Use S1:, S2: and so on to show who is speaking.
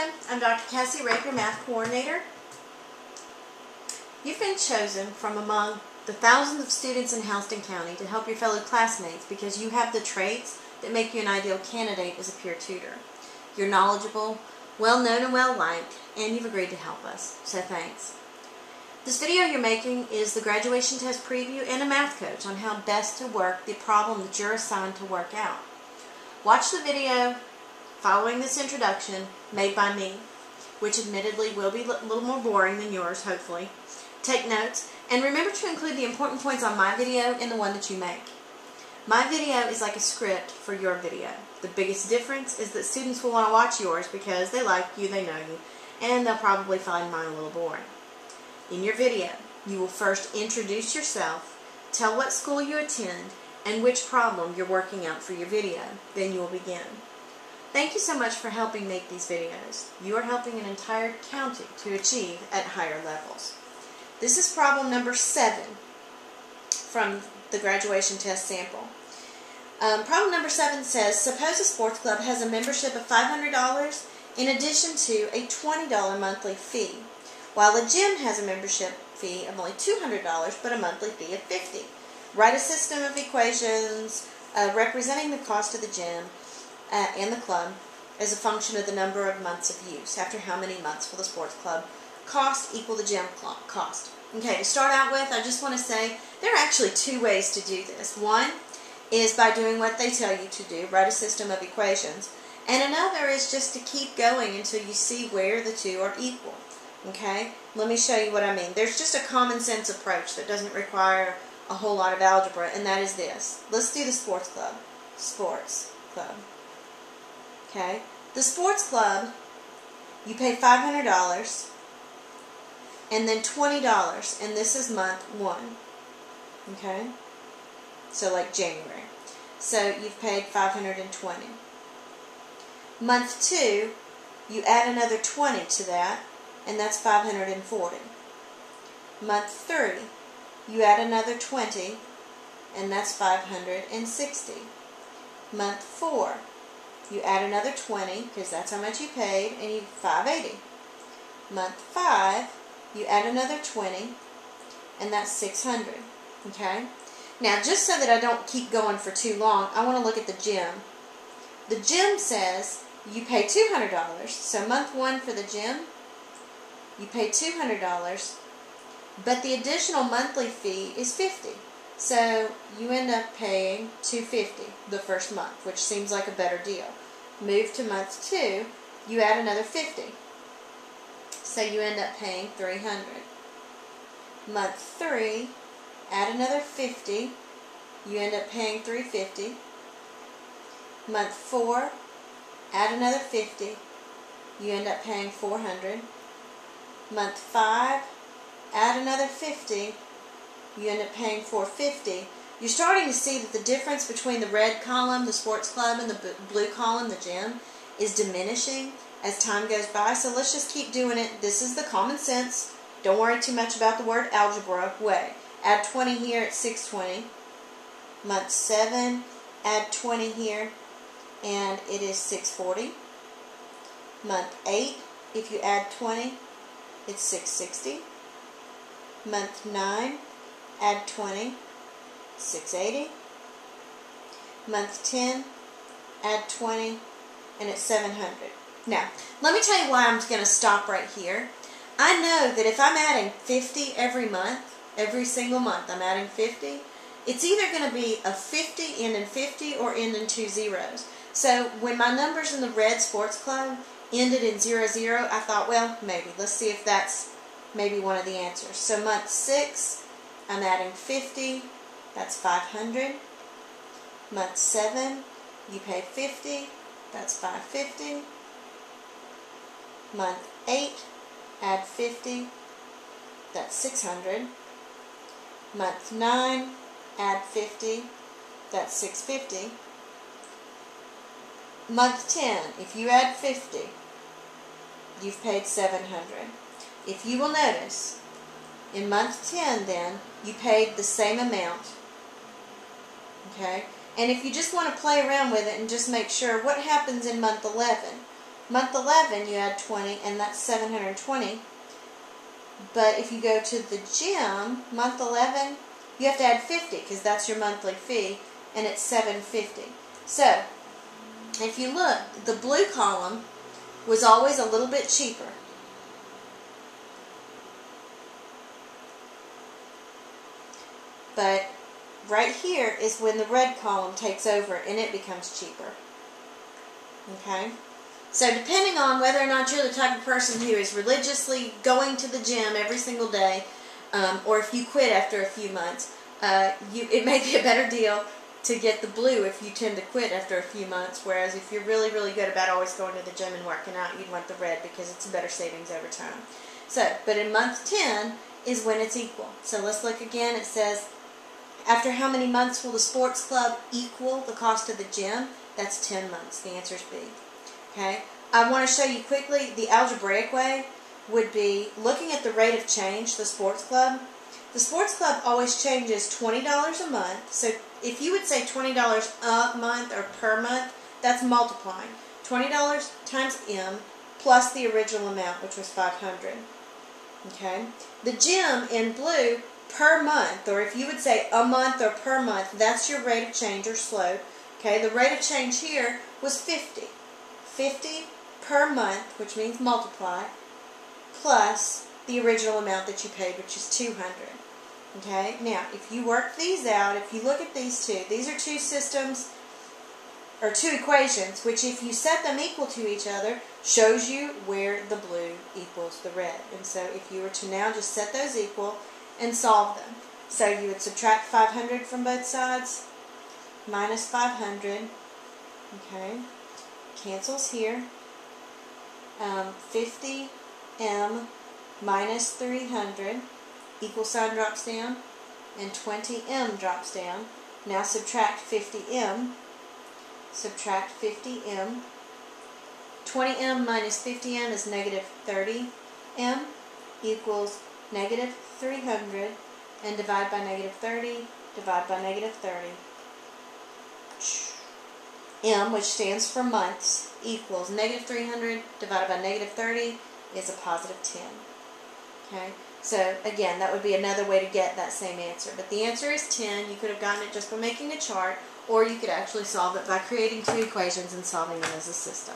S1: Hello, I'm Dr. Cassie Raker, Math Coordinator. You've been chosen from among the thousands of students in Houston County to help your fellow classmates because you have the traits that make you an ideal candidate as a peer tutor. You're knowledgeable, well-known and well-liked, and you've agreed to help us, so thanks. This video you're making is the graduation test preview and a math coach on how best to work the problem that you're assigned to work out. Watch the video following this introduction made by me, which admittedly will be a little more boring than yours, hopefully. Take notes, and remember to include the important points on my video in the one that you make. My video is like a script for your video. The biggest difference is that students will want to watch yours because they like you, they know you, and they'll probably find mine a little boring. In your video, you will first introduce yourself, tell what school you attend, and which problem you're working out for your video. Then you will begin. Thank you so much for helping make these videos. You are helping an entire county to achieve at higher levels. This is problem number 7 from the graduation test sample. Problem number 7 says, suppose a sports club has a membership of $500 in addition to a $20 monthly fee, while a gym has a membership fee of only $200 but a monthly fee of $50. Write a system of equations representing the cost of the gym and the club as a function of the number of months of use. After how many months will the sports club cost equal the gym cost? Okay, to start out with, I just want to say there are actually 2 ways to do this. One is by doing what they tell you to do, write a system of equations, and another is just to keep going until you see where the 2 are equal. Okay, let me show you what I mean. There's just a common sense approach that doesn't require a whole lot of algebra, and that is this. Let's do the sports club. Sports club. Okay, the sports club, you pay $500 and then $20, and this is month 1. Okay, so like January. So you've paid $520. Month 2, you add another 20 to that, and that's $540. Month 3, you add another 20, and that's $560. Month 4, you add another 20, because that's how much you paid, and you $580. Month 5, you add another 20, and that's $600. Okay? Now, just so that I don't keep going for too long, I want to look at the gym. The gym says you pay $200, so month 1 for the gym, you pay $200, but the additional monthly fee is $50. So you end up paying $250 the first month, which seems like a better deal. Move to month 2, you add another $50. So you end up paying $300. Month 3, add another $50, you end up paying $350. Month 4, add another $50, you end up paying $400. Month 5, add another $50, you end up paying $450. You're starting to see that the difference between the red column, the sports club, and the blue column, the gym, is diminishing as time goes by. So let's just keep doing it. This is the common sense, don't worry too much about the word algebra way. Add 20 here at $620. Month 7, add 20 here, and it is $640. Month 8, if you add 20, it's $660. Month 9, add 20, $680. Month 10, add 20, and it's $700. Now, let me tell you why I'm going to stop right here. I know that if I'm adding 50 every month, every single month I'm adding 50, it's either going to be a 50 end in 50 or end in 2 zeros. So when my numbers in the red sports club ended in 00, I thought, well, maybe. Let's see if that's maybe one of the answers. So month 6, I'm adding 50, that's 500. Month 7, you pay 50, that's 550. Month 8, add 50, that's 600. Month 9, add 50, that's 650. Month 10, if you add 50, you've paid 700. If you will notice, in month 10 then, you paid the same amount. Okay? And if you just want to play around with it and just make sure, what happens in month 11? Month 11, you add 20, and that's 720. But if you go to the gym, month 11, you have to add 50 because that's your monthly fee, and it's 750. So, if you look, the blue column was always a little bit cheaper. But right here is when the red column takes over and it becomes cheaper. Okay? So depending on whether or not you're the type of person who is religiously going to the gym every single day, or if you quit after a few months, it may be a better deal to get the blue if you tend to quit after a few months, whereas if you're really, really good about always going to the gym and working out, you'd want the red because it's a better savings over time. So, but in month 10 is when it's equal. So let's look again. It says, after how many months will the sports club equal the cost of the gym? That's 10 months. The answer is B. Okay? I want to show you quickly the algebraic way would be looking at the rate of change, the sports club. The sports club always changes $20 a month. So if you would say $20 a month or per month, that's multiplying. $20 times M plus the original amount, which was $500. Okay? The gym in blue, per month, or if you would say a month or per month, that's your rate of change or slope. Okay? The rate of change here was 50. 50 per month, which means multiply, plus the original amount that you paid, which is 200. Okay, now if you work these out, if you look at these are two systems, or two equations, which if you set them equal to each other, shows you where the blue equals the red. And so if you were to now just set those equal and solve them. So you would subtract 500 from both sides, minus 500, okay, cancels here, 50M minus 300, equal sign drops down, and 20M drops down. Now subtract 50M, subtract 50M. 20M minus 50M is negative 30M, equals negative 300, and divide by negative 30, divide by negative 30. M, which stands for months, equals negative 300 divided by negative 30 is a positive 10. Okay? So, again, that would be another way to get that same answer. But the answer is 10. You could have gotten it just by making a chart, or you could actually solve it by creating two equations and solving them as a system.